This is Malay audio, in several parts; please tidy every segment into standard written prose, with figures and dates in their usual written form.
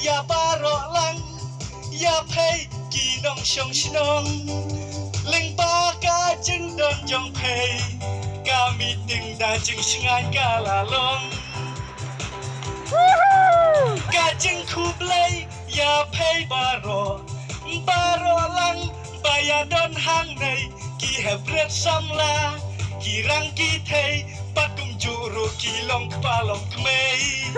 ya baro lang ya pay kinong siyong sinong ling ba ka jing don jong pay kami ting da jing singan kalalong ka jing kublay ya pay baro lang baya don hang nay ki hebret samla kirang ki thei patum juru kilong kpalong kmei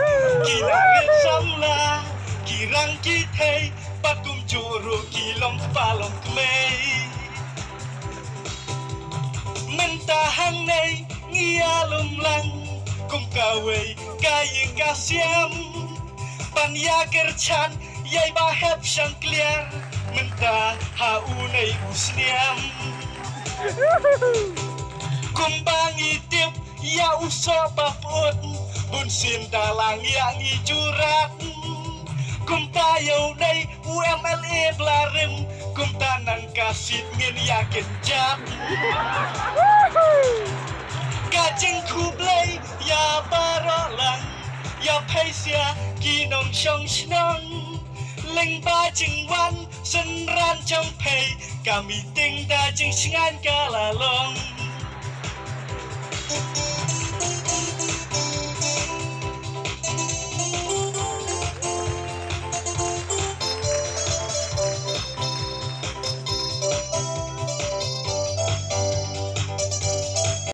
kirang samla kirang ki thei patum juru kilong kpalong kmei mentahang nay ngialum lang kum kawai kayeng kasiam panya kerchan yai bahep sang clear mentah haunay usniam kumbang itip ya uso bapot bunsin dalang yang ijurat kumpayaw nay UMLA blarim kumtanang kasit ngin yakin jat kajing kublay ya barolang ya paisya kinong syong sinong ling ba jing wan senran jong pay kami ting da jing singan kalalong